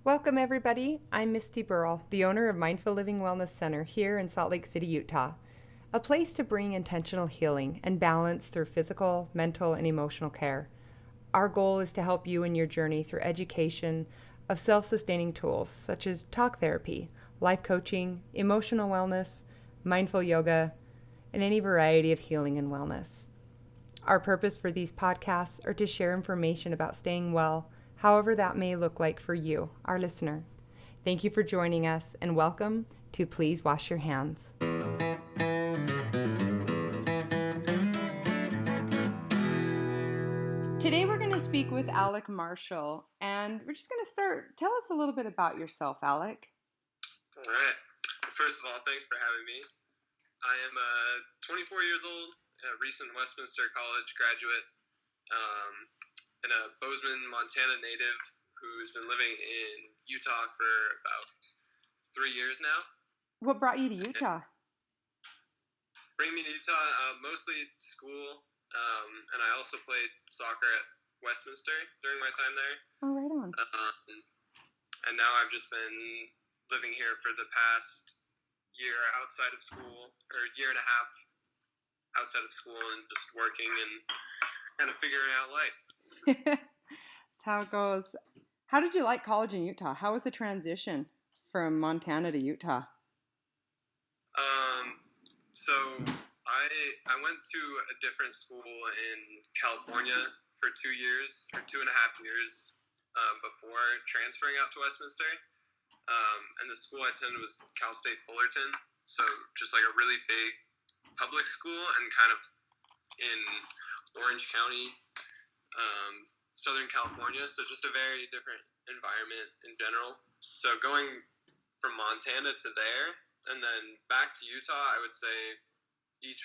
Welcome, everybody. I'm Misty Beryle, the owner of Mindful Living Wellness Center here in Salt Lake City, Utah, a place to bring intentional healing and balance through physical, mental, and emotional care. Our goal is to help you in your journey through education of self-sustaining tools such as talk therapy, life coaching, emotional wellness, mindful yoga, and any variety of healing and wellness. Our purpose for these podcasts are to share information about staying well, however that may look like for you, our listener. Thank you for joining us and welcome to Please Wash Your Hands. Today we're going to speak with Alec Marshall, and we're just going to start. Tell us a little bit about yourself, Alec. All right. First of all, thanks for having me. I am 24 years old, a recent Westminster College graduate, and a Bozeman, Montana native who's been living in Utah for about 3 years now. What brought you to Utah? Bringing me to Utah, mostly school, and I also played soccer at Westminster during my time there. Oh, right on. And now I've just been living here for the past year outside of school, or a year and a half outside of school, and just working and kind of figuring out life. That's how it goes. How did you like college in Utah? How was the transition from Montana to Utah? So I went to a different school in California for 2 years, or 2.5 years, before transferring out to Westminster. And the school I attended was Cal State Fullerton, so just like a really big public school and kind of in Orange County, Southern California, so just a very different environment in general. So going from Montana to there and then back to Utah, I would say each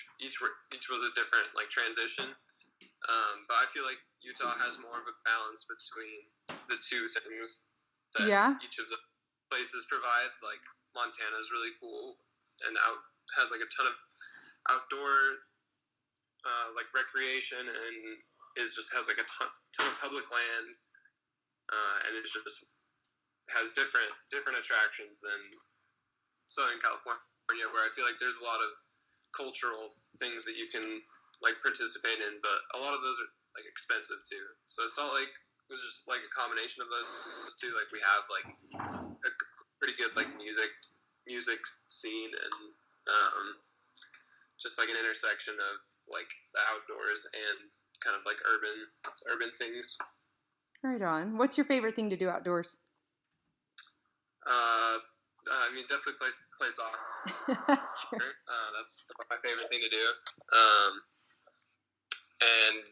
was a different like transition. But I feel like Utah has more of a balance between the two things that each of the places provide. Like Montana is really cool and has like a ton of outdoor like recreation, and has like a ton of public land, and it just has different attractions than Southern California, where I feel like there's a lot of cultural things that you can like participate in, but a lot of those are like expensive too. So it's not like it was just like a combination of those two. Like we have like a pretty good like music scene, and just like an intersection of like the outdoors and kind of like urban things. Right on. What's your favorite thing to do outdoors? I mean, definitely play soccer. That's true. That's my favorite thing to do. And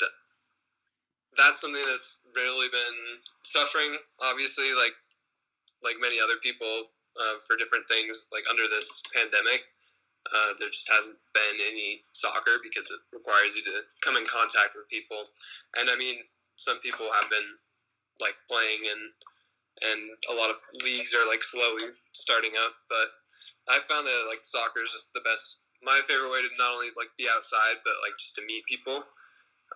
that's something that's really been suffering, obviously, like many other people, for different things, like under this pandemic. There just hasn't been any soccer because it requires you to come in contact with people. And I mean, some people have been like playing, and a lot of leagues are like slowly starting up, but I found that like soccer is just my favorite way to not only like be outside, but like just to meet people.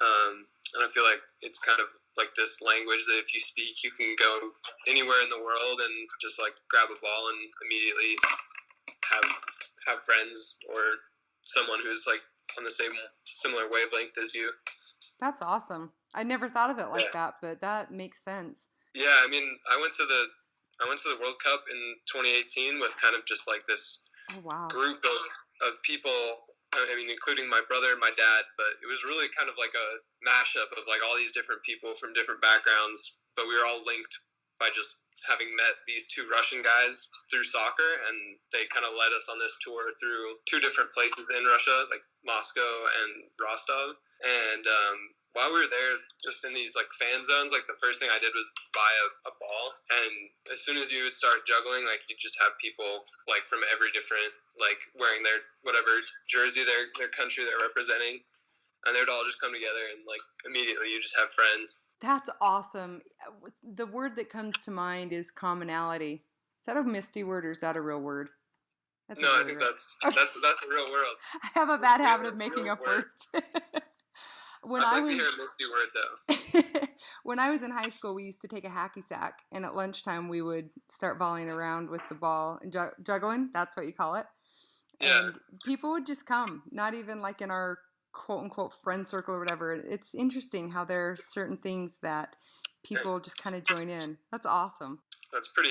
And I feel like it's kind of like this language that if you speak, you can go anywhere in the world and just like grab a ball and immediately have friends or someone who's like on the similar wavelength as you. That's awesome. I never thought of it like that, but that makes sense. Yeah, I mean, I went to the World Cup in 2018 with kind of just like this group of people. I mean, including my brother and my dad, but it was really kind of like a mashup of like all these different people from different backgrounds, but we were all linked by just having met these two Russian guys through soccer, and they kind of led us on this tour through two different places in Russia, like Moscow and Rostov. And while we were there, just in these like fan zones, like the first thing I did was buy a ball, and as soon as you would start juggling, like you just have people like from every different, like wearing their whatever jersey their country they're representing, and they would all just come together, and like immediately you just have friends. That's awesome. The word that comes to mind is commonality. Is that a Misty word or is that a real word? No, I think that's a real world. I have a bad habit of making up words. When I'd I like to was hear a Misty word though. when I was in high school, we used to take a hacky sack, and at lunchtime we would start volleying around with the ball and juggling. That's what you call it. Yeah. And people would just come, not even like in our quote unquote friend circle or whatever. It's interesting how there are certain things that people just kind of join in. That's awesome. That's pretty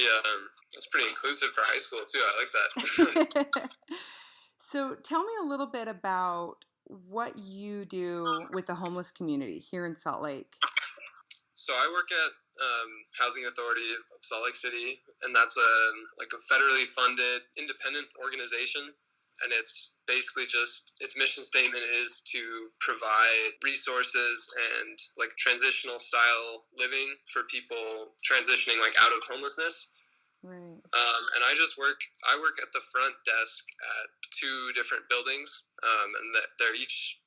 inclusive for high school too. I like that. So tell me a little bit about what you do with the homeless community here in Salt Lake. So I work at Housing Authority of Salt Lake City, and that's a federally funded independent organization. And it's basically just its mission statement is to provide resources and like transitional style living for people transitioning like out of homelessness. Right. And I work at the front desk at two different buildings, and they're each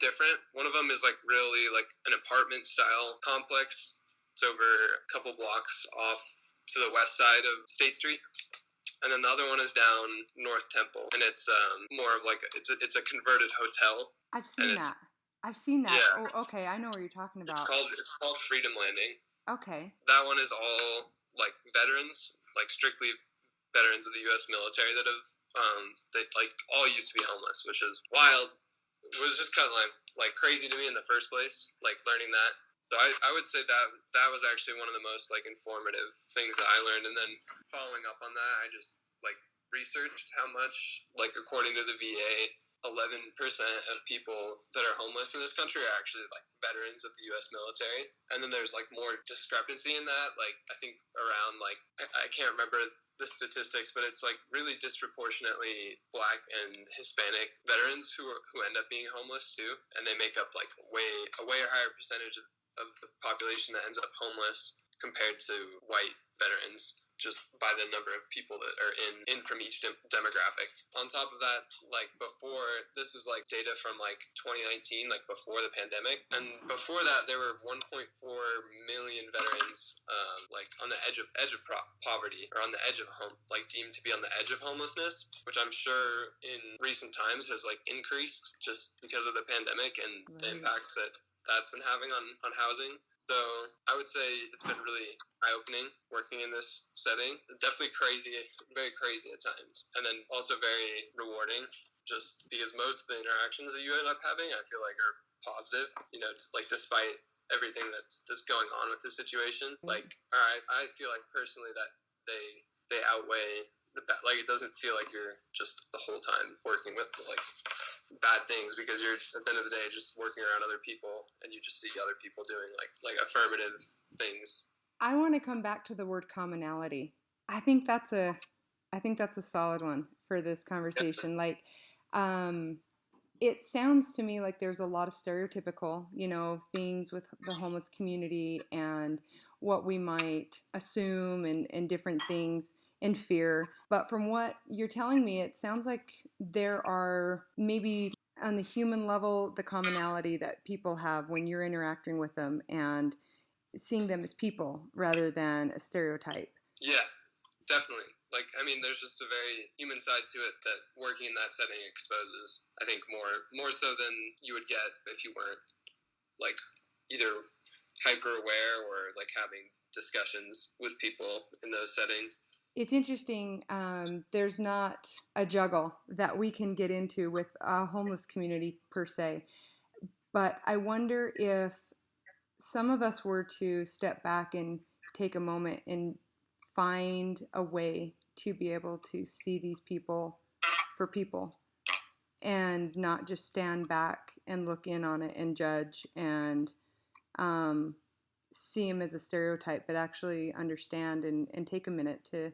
different. One of them is like really like an apartment style complex. It's over a couple blocks off to the west side of State Street. And then the other one is down North Temple, and it's more of like it's a converted hotel. I've seen that. I've seen that. Yeah. Oh, okay. I know what you're talking about. It's called Freedom Landing. Okay. That one is all like veterans, like strictly veterans of the U.S. military that have they like all used to be homeless, which is wild. It was just kind of like crazy to me in the first place, like learning that. So I would say that was actually one of the most like informative things that I learned. And then following up on that, I just like researched how much, like according to the VA, 11% of people that are homeless in this country are actually like veterans of the U.S. military. And then there's like more discrepancy in that. Like I think around like I can't remember the statistics, but it's like really disproportionately Black and Hispanic veterans who end up being homeless too, and they make up like a way higher percentage of the population that ends up homeless compared to white veterans, just by the number of people that are in from each demographic. On top of that, like before, this is like data from like 2019, like before the pandemic, and before that there were 1.4 million veterans like on the edge of poverty, or on the edge of home, like deemed to be on the edge of homelessness, which I'm sure in recent times has like increased just because of the pandemic and the impacts that's been having on housing. So I would say it's been really eye-opening working in this setting. Definitely crazy, very crazy at times. And then also very rewarding, just because most of the interactions that you end up having, I feel like are positive, you know, just like despite everything that's going on with the situation. Like, all right, I feel like personally that they outweigh like it doesn't feel like you're just the whole time working with like bad things, because you're at the end of the day just working around other people and you just see other people doing like affirmative things. I want to come back to the word commonality. I think that's a solid one for this conversation. Like, it sounds to me like there's a lot of stereotypical, things with the homeless community and what we might assume and different things and fear. But from what you're telling me, it sounds like there are maybe on the human level, the commonality that people have when you're interacting with them and seeing them as people rather than a stereotype. Yeah, definitely. Like, I mean, there's just a very human side to it that working in that setting exposes, I think, more so than you would get if you weren't, like, either hyper aware or, like, having discussions with people in those settings. It's interesting. There's not a juggle that we can get into with a homeless community per se. But I wonder if some of us were to step back and take a moment and find a way to be able to see these people for people and not just stand back and look in on it and judge and see them as a stereotype, but actually understand and take a minute to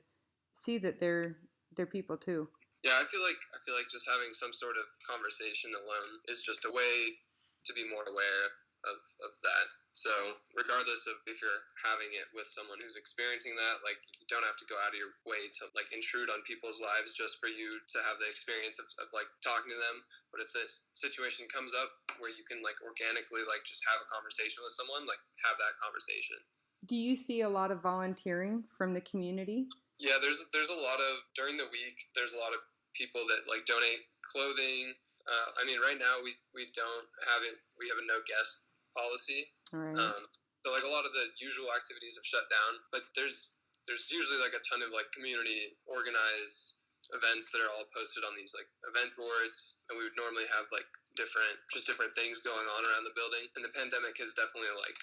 see that they're people too. Yeah, I feel like just having some sort of conversation alone is just a way to be more aware of that. So regardless of if you're having it with someone who's experiencing that, like you don't have to go out of your way to like intrude on people's lives just for you to have the experience of like talking to them. But if this situation comes up where you can like organically like just have a conversation with someone, like have that conversation. Do you see a lot of volunteering from the community? Yeah, there's a lot of, during the week, there's a lot of people that like donate clothing, I mean, right now we don't have it. We have a no guest policy. All right. So like a lot of the usual activities have shut down, but there's usually like a ton of like community organized events that are all posted on these like event boards, and we would normally have like different things going on around the building. And the pandemic has definitely like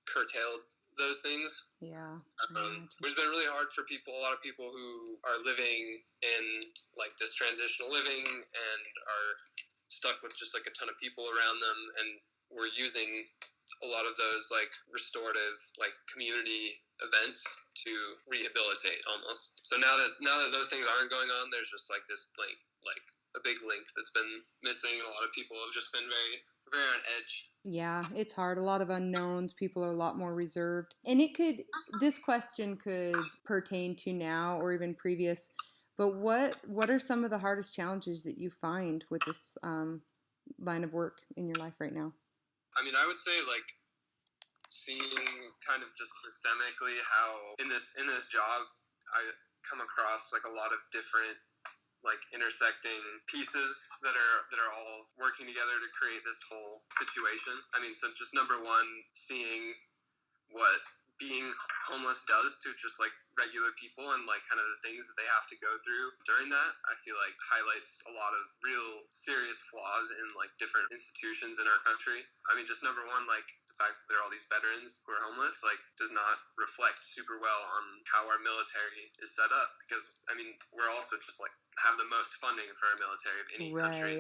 curtailed those things. Yeah. It's been really hard for people, a lot of people who are living in like this transitional living and are stuck with just like a ton of people around them, and we're using a lot of those like restorative like community events to rehabilitate almost. So now that those things aren't going on, there's just like this like a big link that's been missing. A lot of people have just been very on edge. Yeah, it's hard. A lot of unknowns. People are a lot more reserved. And this question could pertain to now or even previous, but what are some of the hardest challenges that you find with this line of work in your life right now? I mean, I would say like seeing kind of just systemically how in this job I come across like a lot of different like intersecting pieces that are all working together to create this whole situation. I mean, so just number one, seeing what being homeless does to just like regular people and like kind of the things that they have to go through during that, I feel like highlights a lot of real serious flaws in like different institutions in our country. I mean, just number one, like the fact that there are all these veterans who are homeless, like does not reflect super well on how our military is set up, because I mean, we're also just like have the most funding for our military of any country.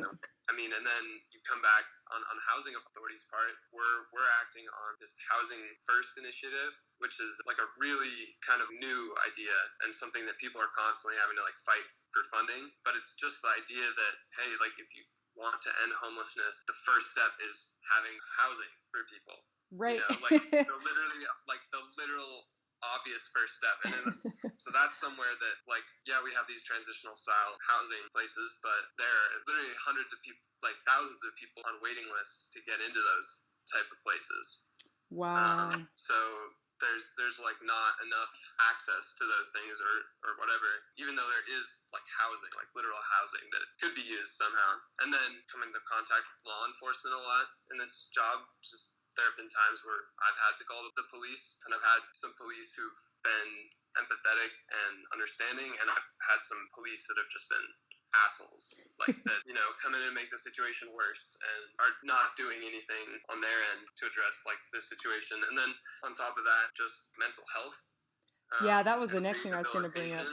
I mean, and then you come back on housing authorities' part, we're acting on this housing first initiative, which is like a really kind of new idea and something that people are constantly having to like fight for funding. But it's just the idea that, hey, like if you want to end homelessness, the first step is having housing for people. Right. You know, like the literal obvious first step. And then so that's somewhere that like, yeah, we have these transitional style housing places, but there are literally hundreds of people, like thousands of people on waiting lists to get into those type of places. Wow. So there's like not enough access to those things or whatever, even though there is like housing, like literal housing that could be used somehow. And then coming into contact with law enforcement a lot in this job, just there have been times where I've had to call the police, and I've had some police who've been empathetic and understanding, and I've had some police that have just been assholes, like that, you know, come in and make the situation worse and are not doing anything on their end to address like this situation. And then on top of that, just mental health. Yeah, that was the next thing I was going to bring up.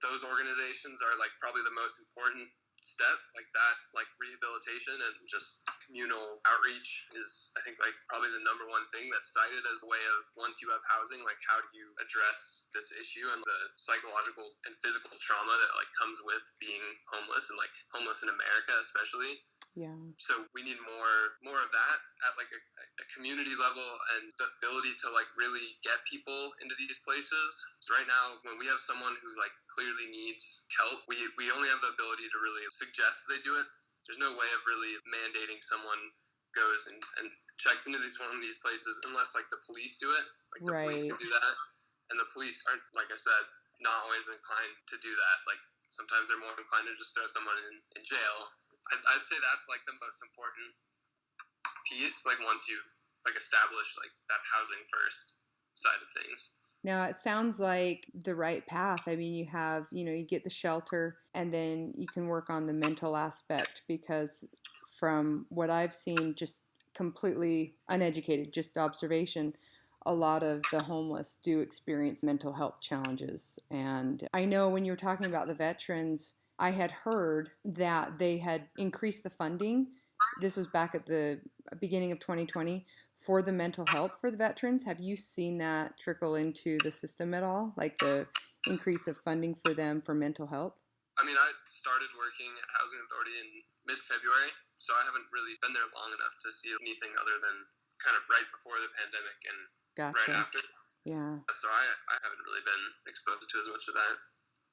Those organizations are like probably the most important step, like that, like rehabilitation and just communal outreach is, I think, like probably the number one thing that's cited as a way of, once you have housing, like how do you address this issue and the psychological and physical trauma that like comes with being homeless, and like homeless in America especially. Yeah. So we need more of that at like a community level, and the ability to like really get people into these places. So right now, when we have someone who like clearly needs help, we only have the ability to really suggest they do it. There's no way of really mandating someone goes and checks into one of these places unless like the police do it. Like the police can do that, and the police aren't, like I said, not always inclined to do that. Like sometimes they're more inclined to just throw someone in jail. I'd say that's like the most important piece, like once you like establish like that housing first side of things. Now it sounds like the right path. I mean, you get the shelter, and then you can work on the mental aspect, because from what I've seen, just completely uneducated, just observation, a lot of the homeless do experience mental health challenges. And I know when you were talking about the veterans, I had heard that they had increased the funding. This was back at the beginning of 2020 for the mental health for the veterans. Have you seen that trickle into the system at all? Like the increase of funding for them for mental health? I mean, I started working at Housing Authority in mid-February, so I haven't really been there long enough to see anything other than kind of right before the pandemic and right after. Yeah. So I haven't really been exposed to as much of that.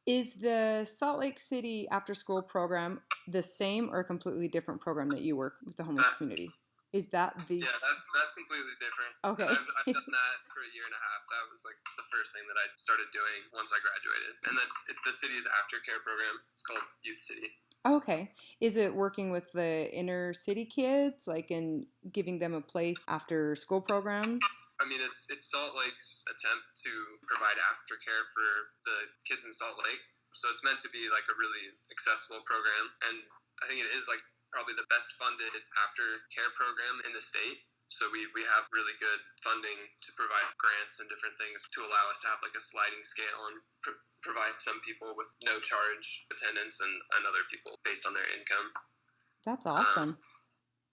Is the Salt Lake City after-school program the same or a completely different program that you work with the homeless community? Is that the... Yeah, that's completely different. Okay. I've done that for a year and a half. That was like the first thing that I started doing once I graduated. And it's the city's aftercare program. It's called Youth City. Okay. Is it working with the inner city kids, like in giving them a place after school programs? I mean, it's Salt Lake's attempt to provide aftercare for the kids in Salt Lake. So it's meant to be like a really accessible program, and I think it is like probably the best funded aftercare program in the state. So we have really good funding to provide grants and different things to allow us to have like a sliding scale and provide some people with no charge attendance and other people based on their income. That's awesome.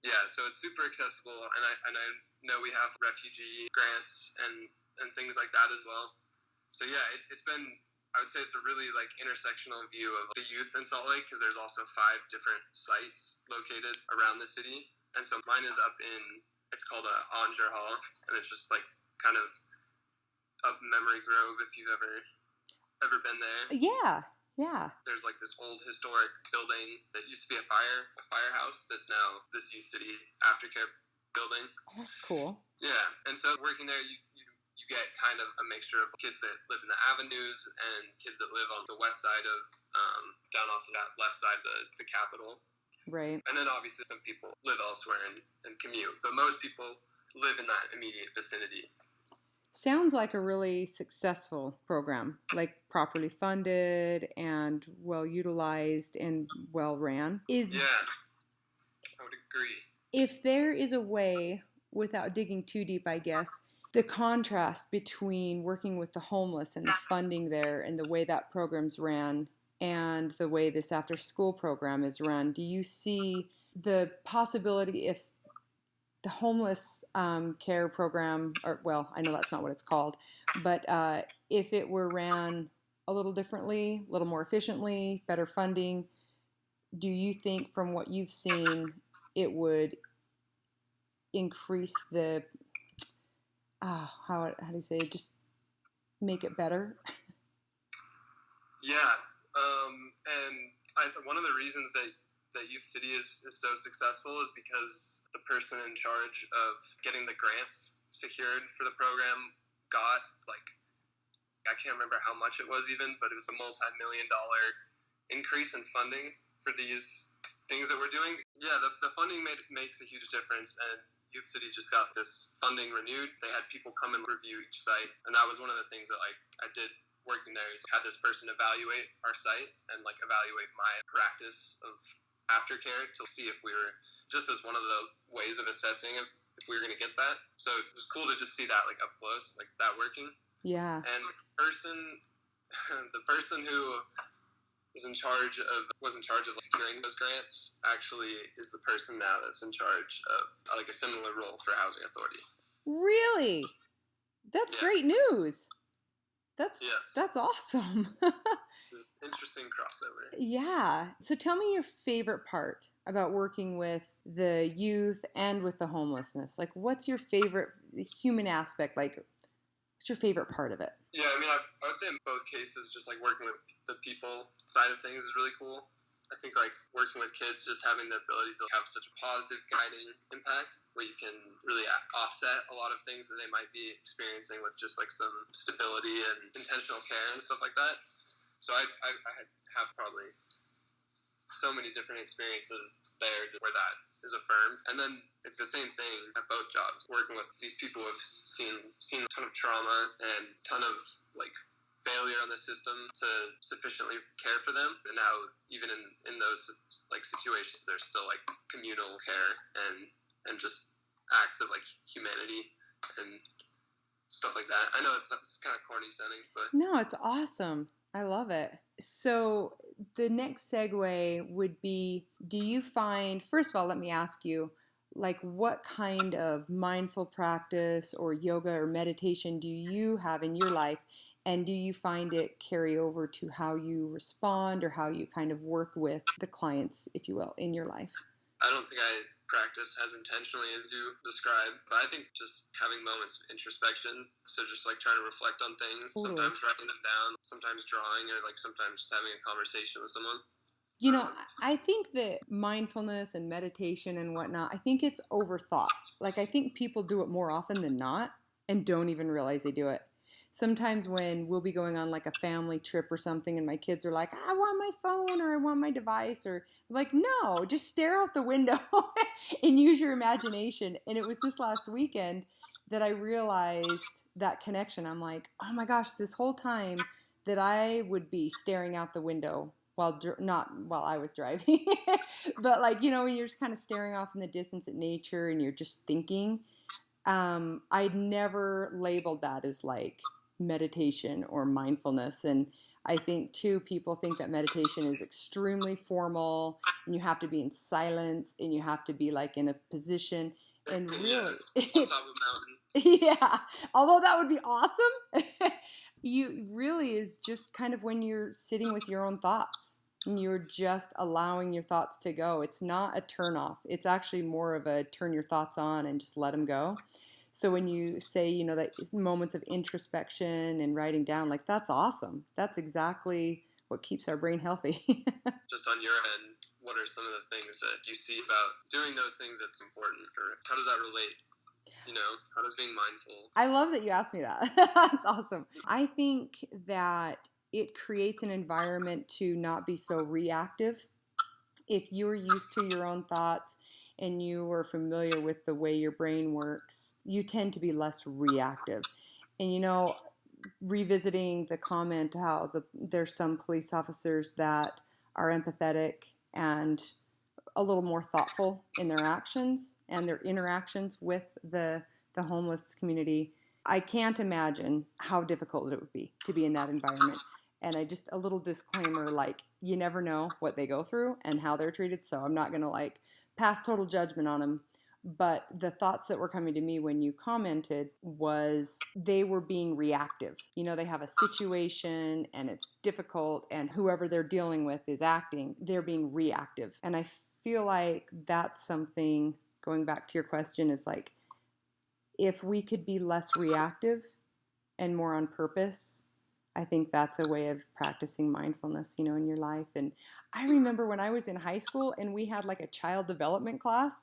Yeah, so it's super accessible, and I know we have refugee grants and things like that as well. So yeah, it's been, I would say it's a really like intersectional view of the youth in Salt Lake, because there's also 5 different sites located around the city, and so mine is up in, it's called Anger Hall, and it's just like kind of up Memory Grove if you've ever been there. Yeah. Yeah. There's like this old historic building that used to be a firehouse that's now this Youth City aftercare building. Oh, that's cool. Yeah, and so working there, you get kind of a mixture of kids that live in the avenues and kids that live on the west side of down off of that left side of the Capitol. Right. And then obviously some people live elsewhere and commute, but most people live in that immediate vicinity. Sounds like a really successful program, like properly funded and well utilized and well ran. Yeah, I would agree. If there is a way, without digging too deep, I guess, the contrast between working with the homeless and the funding there and the way that program's ran and the way this after school program is run, do you see the possibility if the homeless care program, or well, I know that's not what it's called, but if it were ran a little differently, a little more efficiently, better funding, do you think from what you've seen it would increase the, how do you say, just make it better? Yeah, and one of the reasons that Youth City is so successful is because the person in charge of getting the grants secured for the program got, like, I can't remember how much it was even, but it was a multi-million-dollar increase in funding for these things that we're doing. Yeah, the funding makes a huge difference, and Youth City just got this funding renewed. They had people come and review each site, and that was one of the things that I did working there, is had this person evaluate our site and like evaluate my practice of aftercare to see if we were, just as one of the ways of assessing if we were going to get that. So it was cool to just see that like up close, like that working. Yeah. And the person who was in charge of securing those grants actually is the person now that's in charge of like a similar role for Housing Authority. Really? That's great news. That's awesome. It's an interesting crossover. Yeah. So tell me your favorite part about working with the youth and with the homelessness. Like, what's your favorite human aspect? Like, what's your favorite part of it? Yeah, I mean, I would say in both cases, just like working with the people side of things is really cool. I think like working with kids, just having the ability to have such a positive guiding impact where you can really offset a lot of things that they might be experiencing with just like some stability and intentional care and stuff like that. So I have probably so many different experiences there where that is affirmed. And then it's the same thing at both jobs, working with these people who have seen a ton of trauma and a ton of like failure on the system to sufficiently care for them, and now even in those like situations there's still like communal care and just acts of like humanity and stuff like that. I know it's kind of corny sounding, but no, it's awesome. I love it. So the next segue would be, do you find, first of all, let me ask you, like, what kind of mindful practice or yoga or meditation do you have in your life? And do you find it carry over to how you respond or how you kind of work with the clients, if you will, in your life? I don't think I practice as intentionally as you described, but I think just having moments of introspection, so just like trying to reflect on things, sometimes writing them down, sometimes drawing, or like sometimes just having a conversation with someone. You know, I think that mindfulness and meditation and whatnot, I think it's overthought. Like, I think people do it more often than not and don't even realize they do it. sometimes when we'll be going on like a family trip or something and my kids are like, I want my phone or I want my device, or I'm like, no, just stare out the window and use your imagination. And it was this last weekend that I realized that connection. I'm like, oh my gosh, this whole time that I would be staring out the window not while I was driving, but like, when you're just kind of staring off in the distance at nature and you're just thinking, I'd never labeled that as like meditation or mindfulness. And I think too, people think that meditation is extremely formal and you have to be in silence and you have to be like in a position. And really, on top of a mountain. Yeah, although that would be awesome. You really is just kind of when you're sitting with your own thoughts and you're just allowing your thoughts to go. It's not a turn off. It's actually more of a turn your thoughts on and just let them go. So when you say, that moments of introspection and writing down, like that's awesome. That's exactly what keeps our brain healthy. Just on your end, what are some of the things that you see about doing those things that's important, or how does that relate? How does being mindful? I love that you asked me that. That's awesome. I think that it creates an environment to not be so reactive. If you're used to your own thoughts and you are familiar with the way your brain works, you tend to be less reactive. And revisiting the comment how there's some police officers that are empathetic and a little more thoughtful in their actions and their interactions with the homeless community. I can't imagine how difficult it would be to be in that environment. And a little disclaimer, like, you never know what they go through and how they're treated. So I'm not going to like pass total judgment on them. But the thoughts that were coming to me when you commented was they were being reactive. They have a situation and it's difficult and whoever they're dealing with is acting. They're being reactive. And I feel like that's something, going back to your question, is like, if we could be less reactive and more on purpose, I think that's a way of practicing mindfulness, in your life. And I remember when I was in high school and we had like a child development class,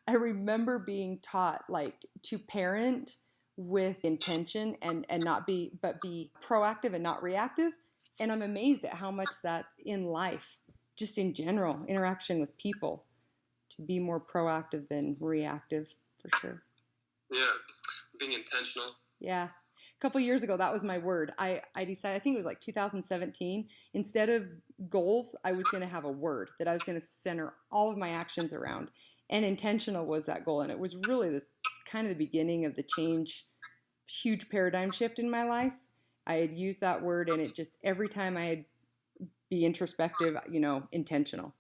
I remember being taught like to parent with intention and not be proactive and not reactive. And I'm amazed at how much that's in life, just in general, interaction with people, to be more proactive than reactive, for sure. Yeah, being intentional. Yeah. A couple years ago, that was my word. I decided, I think it was like 2017, instead of goals, I was going to have a word that I was going to center all of my actions around. And intentional was that goal. And it was really this kind of the beginning of the huge paradigm shift in my life. I had used that word and it just, every time I'd be introspective, intentional.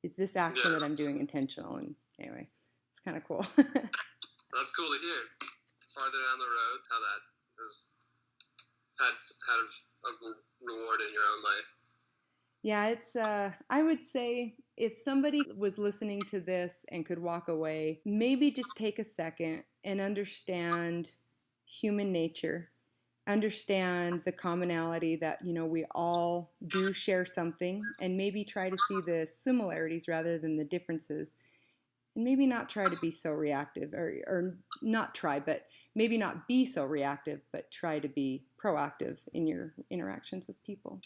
Is this action that I'm doing intentional? And anyway, it's kind of cool. That's cool to hear. Farther down the road, how that has had a reward in your own life. Yeah, it's, I would say if somebody was listening to this and could walk away, maybe just take a second and understand human nature, understand the commonality that, we all do share something, and maybe try to see the similarities rather than the differences. And maybe not try to be so reactive, or not try, but maybe not be so reactive, but try to be proactive in your interactions with people.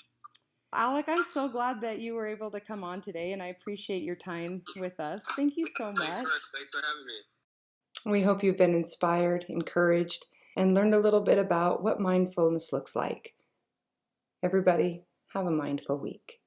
Alec, I'm so glad that you were able to come on today, and I appreciate your time with us. Thank you so much. Thanks for having me. We hope you've been inspired, encouraged, and learned a little bit about what mindfulness looks like. Everybody, have a mindful week.